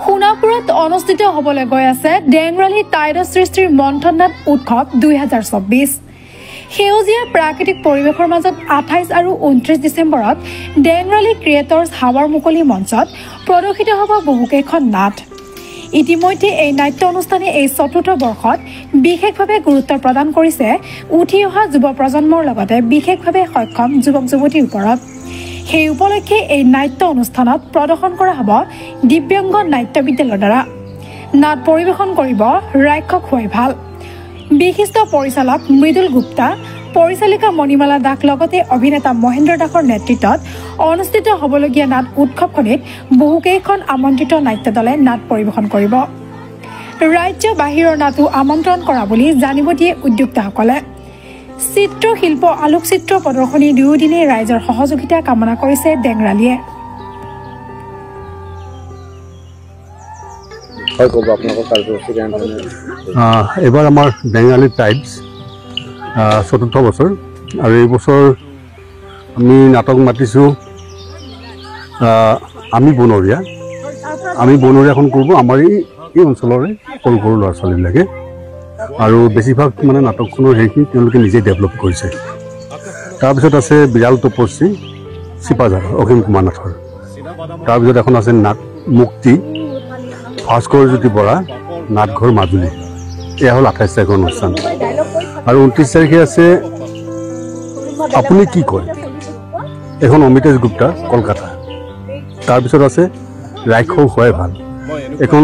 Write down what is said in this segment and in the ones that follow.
সোণাপুৰত অনুষ্ঠিত হ'বলৈ গৈ আছে ডেংৰালী টাইড সৃষ্টিৰ মন্থন নাট উৎসৱ 2024। সেউজীয়া প্ৰাকৃতিক পৰিৱেশৰ মাজত 28 আৰু 29 ডিচেম্বৰত ডেংৰালী ক্ৰিয়েটৰ্ছ হাৱাৰ মুকলি মঞ্চত প্ৰদৰ্শিত হ'ব বহুকেইখন নাট। ইতিমধ্যে এই নাট্য অনুষ্ঠানে এই চতুৰ্থ বৰ্ষত বিশেষভাৱে গুৰুত্ব প্ৰদান কৰিছে উঠি অহা যুৱ প্ৰজন্মৰ লগতে বিশেষভাৱে সক্ষম যুৱক যুৱতীৰ ওপৰত। সেই উপলক্ষে এই নাট্য অনুষ্ঠানত প্ৰদৰ্শন কৰা হ'ব দিব্যাংগ নাট্য বিদ্যালয়ৰ দ্বাৰা। নাট পৰিৱেশন কৰিব ৰাক্ষস হোৱাই ভাল, বিশিষ্ট পৰিচালক মৃদুল গুপ্তা, পৰিচালিকা মণিমালা দাস লগতে অভিনেতা মহেন্দ্ৰ দাসৰ নেতৃত্বত অনুষ্ঠিত হ'বলগীয়া নাট উৎসৱখনিত বহুকেইখন আমন্ত্ৰিত নাট্য দলে নাট পৰিৱেশন কৰিব। ৰাজ্য বাহিৰৰ নাটো আমন্ত্ৰণ কৰা বুলি জানিব দিয়ে উদ্যোক্তাসকলে। চিত্ৰশিল্প আলোকচিত্ৰ প্ৰদৰ্শনী দুয়োদিনে ৰাইজৰ সহযোগিতা কামনা কৰিছে ডেংৰালীয়ে। এবাৰ আমাৰ ডেংৰালী টাইডছ চতুৰ্থ বছৰ, আৰু এই বছৰ আমি নাটক মাতিছোঁ আমি বনৰীয়াখন কৰিব আমাৰ এই অঞ্চলৰে সৰু সৰু ল'ৰা ছোৱালীবিলাকে, আৰু বেছিভাগ মানে নাটকখনৰ সেইখিনি তেওঁলোকে নিজে ডেভেলপ কৰিছে। তাৰপিছত আছে বিৰাল তপস্বী চিপাঝাৰ অসীম কুমাৰ নাথৰ, তাৰপিছত এখন আছে নাট মুক্তি ভাস্কৰ জ্যোতি বৰা নাটঘৰ মাজুলী। এয়া হ'ল 28 তাৰিখৰ অনুষ্ঠান, আৰু 29 তাৰিখে আছে আপুনি কি কয় এখন অমিতেশ গুপ্তা কলকাতা। তাৰপিছত আছে ৰাক্ষস হোৱাই ভাল এখন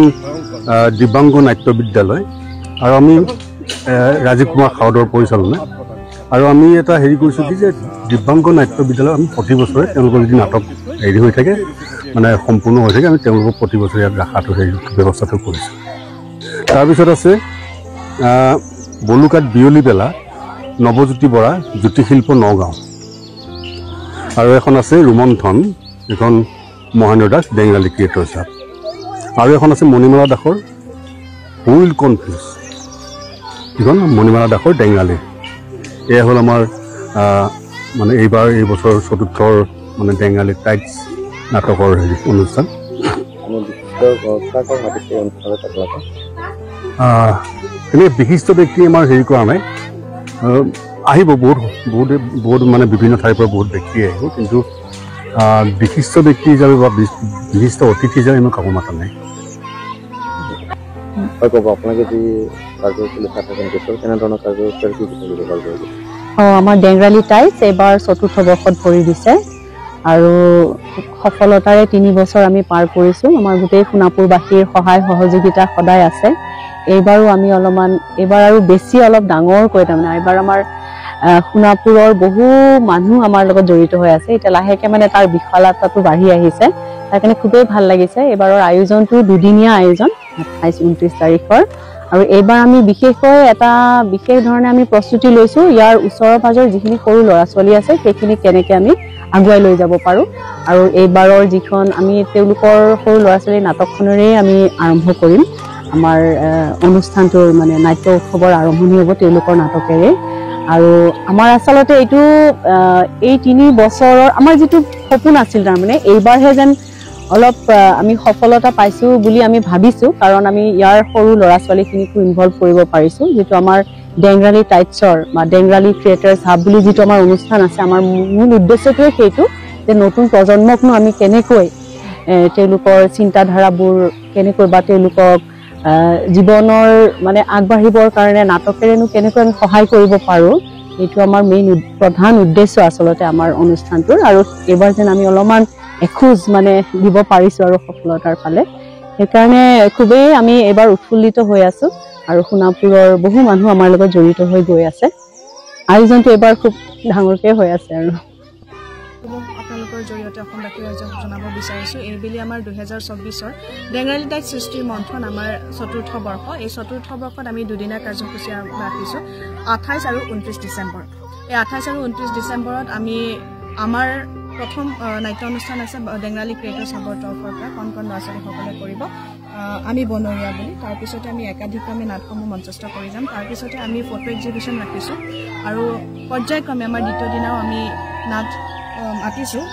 দিব্যাংগ নাট্য বিদ্যালয়, আৰু আমি ৰাজীৱ কুমাৰ খাউদৰ পৰিচালনা। আৰু আমি এটা হেৰি কৰিছোঁ কি যে দিব্যাংগ নাট্য বিদ্যালয় আমি প্ৰতি বছৰে তেওঁলোকৰ যদি নাটক হেৰি হৈ থাকে মানে সম্পূৰ্ণ হৈ থাকে আমি তেওঁলোকক প্ৰতি বছৰে ইয়াত ৰখাটো হেৰি ব্যৱস্থাটো কৰিছোঁ। তাৰপিছত আছে বলুকাত বিয়লি বেলা নৱজ্যোতি বৰা জ্যোতিশিল্প নগাঁও, আৰু এখন আছে ৰোমন্থন এখন মহেন্দ্ৰ দাস ডেংৰালী ক্ৰিয়েটৰ্ছ হাব, আৰু এখন আছে মণিমালা দাসৰ হুইল কনফিউজ এখন মণিমালা দাসৰ ডেংৰালী। এয়া হ'ল আমাৰ মানে এই বছৰ চতুৰ্থৰ মানে ডেংৰালী টাইডছ নাটকৰ হেৰি অনুষ্ঠান। তেনেকৈ বিশিষ্ট ব্যক্তি আমাৰ হেৰি কৰা নাই, আহিব বহুত মানে বিভিন্ন ঠাইৰ পৰা বহুত ব্যক্তি আহিব, কিন্তু বিশিষ্ট ব্যক্তি হিচাপে বা বিশিষ্ট অতিথি হিচাপে ইমান কাকো মাতা নাই। আমাৰ ডেংৰালী টাইডছ এইবাৰ চতুৰ্থ বৰ্ষত ভৰি দিছে, আৰু সফলতাৰে 3 বছৰ আমি পাৰ কৰিছোঁ। আমাৰ গোটেই সোণাপুৰবাসীৰ সহায় সহযোগিতা সদায় আছে। এইবাৰো আমি এইবাৰ আৰু বেছি অলপ ডাঙৰকৈ তাৰমানে এইবাৰ আমাৰ সোণাপুৰৰ বহু মানুহ আমাৰ লগত জড়িত হৈ আছে। এতিয়া লাহেকৈ মানে তাৰ বিশালতাটো বাঢ়ি আহিছে, তাৰ কাৰণে খুবেই ভাল লাগিছে। এইবাৰৰ আয়োজনটো দুদিনীয়া আয়োজন 28-29 তাৰিখৰ, আৰু এইবাৰ আমি বিশেষকৈ এটা বিশেষ ধৰণে আমি প্ৰস্তুতি লৈছোঁ ইয়াৰ ওচৰৰ পাজৰ যিখিনি সৰু ল'ৰা ছোৱালী আছে সেইখিনি কেনেকৈ আমি আগুৱাই লৈ যাব পাৰোঁ। আৰু এইবাৰৰ যিখন আমি তেওঁলোকৰ সৰু ল'ৰা ছোৱালীৰ নাটকখনেৰেই আমি আৰম্ভ কৰিম। আমাৰ অনুষ্ঠানটোৰ মানে নাট্য উৎসৱৰ আৰম্ভণি হ'ব তেওঁলোকৰ নাটকেৰে। আৰু আমাৰ আচলতে এইটো এই 3 বছৰৰ আমাৰ যিটো সপোন আছিল তাৰমানে এইবাৰহে যেন অলপ আমি সফলতা পাইছোঁ বুলি আমি ভাবিছোঁ, কাৰণ আমি ইয়াৰ সৰু ল'ৰা ছোৱালীখিনিকো ইনভলভ কৰিব পাৰিছোঁ। যিটো আমাৰ ডেংৰালী টাইডছৰ বা ডেংৰালী ক্ৰিয়েটৰ্ছ হাব বুলি যিটো আমাৰ অনুষ্ঠান আছে, আমাৰ মূল উদ্দেশ্যটোৱে সেইটো যে নতুন প্ৰজন্মকনো আমি কেনেকৈ তেওঁলোকৰ চিন্তাধাৰাবোৰ কেনেকৈ বা তেওঁলোকক জীৱনৰ মানে আগবাঢ়িবৰ কাৰণে নাটকেৰেনো কেনেকৈ আমি সহায় কৰিব পাৰোঁ, এইটো আমাৰ প্ৰধান উদ্দেশ্য আচলতে আমাৰ অনুষ্ঠানটোৰ। আৰু এইবাৰ যেন আমি অলপমান এখোজ মানে দিব পাৰিছোঁ আৰু সফলতাৰ ফালে, সেইকাৰণে খুবেই আমি এইবাৰ উৎফুল্লিত হৈ আছোঁ। আৰু সোণাপুৰৰ বহু মানুহ আমাৰ লগত জড়িত হৈ গৈ আছে। আয়োজনটো এইবাৰ খুব ডাঙৰকৈ হৈ আছে। আৰু আপোনালোকৰ জৰিয়তে অসমবাসীৰ ৰাইজক জনাব বিচাৰিছোঁ এইবেলি আমাৰ 2024 ডেংৰালী টাইডছ সৃষ্টিৰ মন্থন আমাৰ চতুৰ্থ বৰ্ষ। এই চতুৰ্থ বৰ্ষত আমি দুদিনীয়া কাৰ্যসূচী ৰাখিছোঁ 28 আৰু 29 ডিচেম্বৰ। এই 28 আৰু 29 ডিচেম্বৰত আমি আমাৰ প্ৰথম নাট্য অনুষ্ঠান আছে ডেংৰালী ক্ৰিয়েটৰ্ছ হাবৰ তৰফৰ পৰা কণ ল'ৰা ছোৱালীসকলে কৰিব আমি বনৰীয়া বুলি। তাৰপিছতে আমি একাধিক্ৰমে নাটসমূহ মঞ্চস্থ কৰি যাম। তাৰপিছতে আমি ফটো এক্সিবিশ্যন ৰাখিছোঁ, আৰু পৰ্যায়ক্ৰমে আমাৰ দ্বিতীয় দিনাও আমি নাট মাতিছোঁ।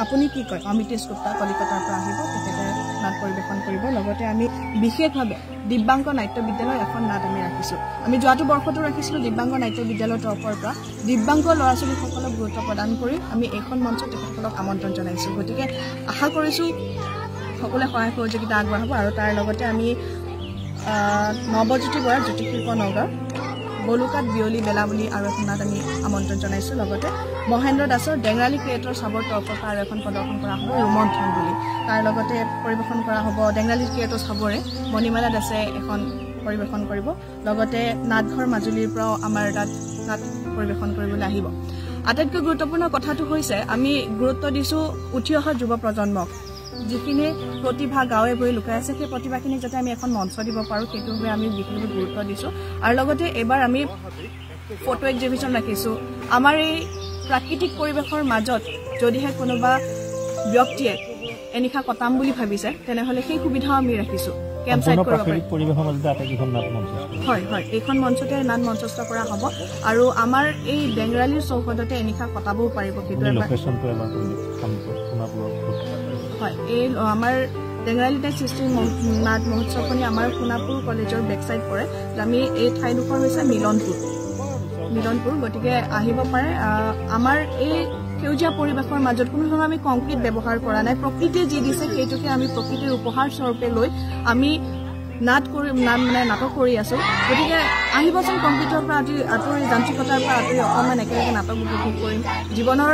আপুনি কি কয় অমিতেশ গুপ্তা কলিকতাৰ পৰা আহিব তেখেতে নাট পৰিৱেশন কৰিব লগতে আমি বিশেষভাৱে দিব্যাংগ নাট্য বিদ্যালয় এখন নাট আমি ৰাখিছোঁ আমি যোৱাটো বৰ্ষতো ৰাখিছিলোঁ দিব্যাংগ নাট্য বিদ্যালয়ৰ তৰফৰ পৰা দিব্যাংগ ল'ৰা ছোৱালীসকলক গুৰুত্ব প্ৰদান কৰি আমি এইখন মঞ্চত তেখেতসকলক আমন্ত্ৰণ জনাইছোঁ গতিকে আশা কৰিছোঁ সকলোৱে সহায় সহযোগিতা আগবঢ়াব আৰু তাৰ লগতে আমি নৱজ্যোতি বৰা জ্যোতিশিল্প নগাঁও বলুকাত বিয়লি বেলা বুলি আৰু এখন নাট আমি আমন্ত্ৰণ জনাইছোঁ লগতে মহেন্দ্ৰ দাসৰ ডেংৰালী ক্ৰিয়েটৰ চাবৰ তৰফৰ পৰা আৰু এখন প্ৰদৰ্শন কৰা হ'ব ৰোমন্থন বুলি তাৰ লগতে পৰিৱেশন কৰা হ'ব ডেংৰালী ক্ৰিয়েটৰ চাবৰে মণিমালা দাসে এখন পৰিৱেশন কৰিব লগতে নাটঘৰ মাজুলীৰ পৰাও আমাৰ তাত নাট পৰিৱেশন কৰিবলৈ আহিব আটাইতকৈ গুৰুত্বপূৰ্ণ কথাটো হৈছে আমি গুৰুত্ব দিছোঁ উঠি অহা যুৱ প্ৰজন্মক যিখিনি প্ৰতিভা গাঁৱে ভূঞে লুকাই আছে সেই প্ৰতিভাখিনিক যাতে আমি এখন মঞ্চ দিব পাৰোঁ সেইটো বাবে আমি বিশেষভাৱে গুৰুত্ব দিছোঁ আৰু লগতে এইবাৰ আমি ফটো এক্সিবিশ্যন ৰাখিছোঁ আমাৰ এই প্ৰাকৃতিক পৰিৱেশৰ মাজত যদিহে কোনোবা ব্যক্তিয়ে এনিশা কটাম বুলি ভাবিছে তেনেহ'লে সেই সুবিধাও আমি ৰাখিছোঁ কেম্প চাইট কৰিব পাৰি হয় হয় এইখন মঞ্চতে নাট মঞ্চস্থ কৰা হ'ব আৰু আমাৰ এই ডেংৰালীৰ চৌহদতে এনিশা কটাবও পাৰিব সেইটো হয় এই আমাৰ ডেংৰালী টাইট সৃষ্টি নাট মহোৎসৱখনি আমাৰ সোণাপুৰ কলেজৰ বেকচাইড পৰে আমি এই ঠাইডোখৰ হৈছে মিলনপুৰ গতিকে আহিব পাৰে আমাৰ এই সেউজীয়া পৰিৱেশৰ মাজত কোনো ধৰণৰ আমি কংক্ৰিট ব্যৱহাৰ কৰা নাই প্ৰকৃতিয়ে যি দিছে সেইটোকে আমি প্ৰকৃতিৰ উপহাৰ স্বৰূপে লৈ আমি নাটক কৰি আছোঁ গতিকে আহিবচোন কংক্ৰিটৰ পৰা আঁতৰি যান্ত্ৰিকতাৰ পৰা আঁতৰি অকণমান একেলগে নাটক উপভোগ কৰিম জীৱনৰ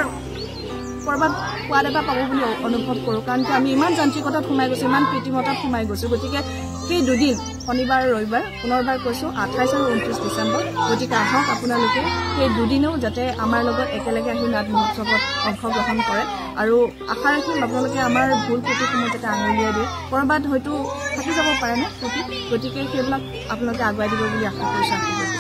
ক'ৰবাত সোৱাদ এটা পাব বুলি অনুভৱ কৰোঁ কাৰণ আমি ইমান যান্ত্ৰিকতাত সোমাই গৈছোঁ ইমান কৃত্ৰিমতাত সোমাই গৈছোঁ গতিকে সেই দুদিন শনিবাৰ আৰু ৰবিবাৰ পুনৰবাৰ কৈছোঁ 28 আৰু 29 ডিচেম্বৰ গতিকে আহক আপোনালোকে সেই দুদিনেও যাতে আমাৰ লগত একেলগে আহি নাট মহোৎসৱত অংশগ্ৰহণ কৰে আৰু আশা ৰাখিম আপোনালোকে আমাৰ ভুল ত্ৰুটিসমূহ যাতে আঙুলিয়াই দিয়ে ক'ৰবাত হয়তো থাকি যাব পাৰে ন গতিকে সেইবিলাক আপোনালোকে আগুৱাই দিব বুলি আশা কৰিছোঁ